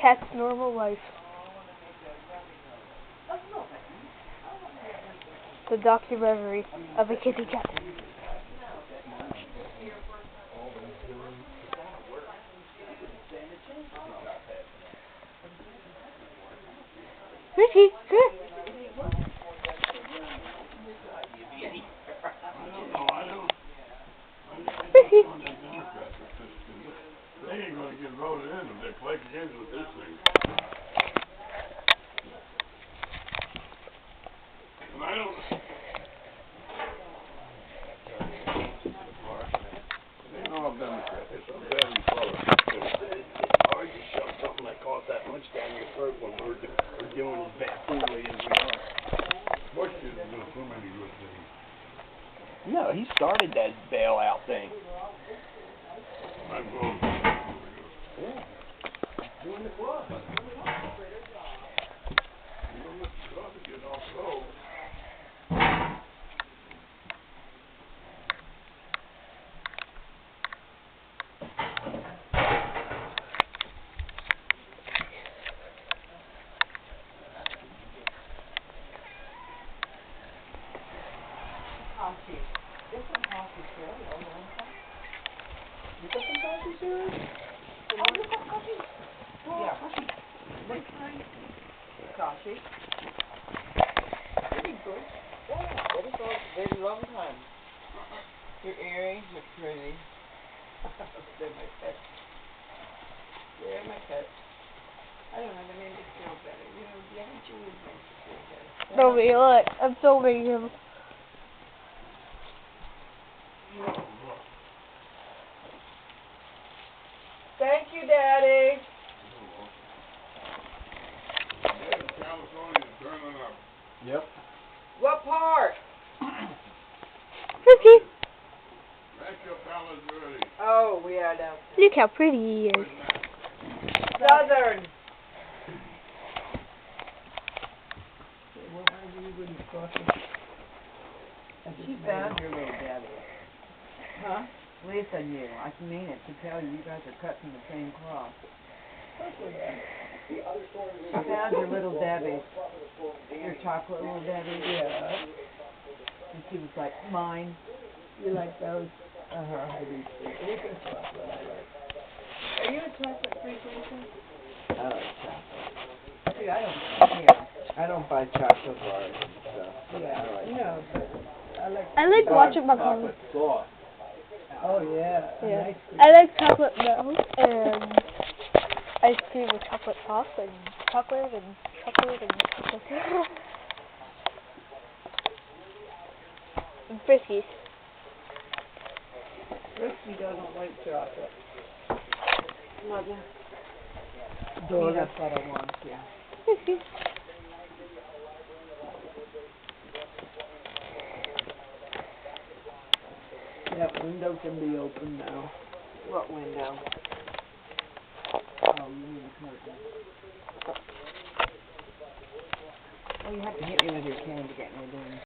cat's normal life. The documentary of a kitty cat. Frisky, good. Frisky. They ain't gonna get voted in if they play games with this thing. And I don't. They know I'm Democrat. It's a very close. Hard to shove something that costs that much down your throat when we're doing as bad poorly as we are. Bush isn't doing too many good things. No, he started that bailout thing. I'm going. Yeah. Doing the club. Hockey. There's some hockey cereal. You got some hockey cereal? Oh, you got coffee? Yeah. Coffee. Next time. Coffee. Pretty good. Yeah, very good. Very long time. Your earrings are pretty. They're my pets. They're my pets. I don't know, they made me feel better. You know, the energy would make you feel better. No, me, look, I'm filming him. Thank you, Daddy. California's burning up. Yep. What part? Frisky. Make your palace ready. Oh, we are down. Look how pretty he is. Southern. She found your little daddy. Huh? Lisa knew. I mean it to tell you, you guys are cut from the same cloth. She found your little Debbie. Your chocolate little Debbie. Yeah. And she was like, mine. You like those? I do. Anything chocolate I like. Are you a chocolate freak, Lisa? I like chocolate. See, I don't. Yeah. I don't buy chocolate bars and stuff. Yeah. I like No. I like watching my mom. chocolate sauce. Oh yeah. Yeah. Nice cream. I like chocolate milk and ice cream with chocolate sauce and chocolate and chocolate and chocolate. And Friskies. Frisky doesn't like chocolate. Mother. See, that's what I want, yeah. Friskies. That window can be open now. What window? Oh, you need a curtain. Oh, you have to hit me with your cane to get me doing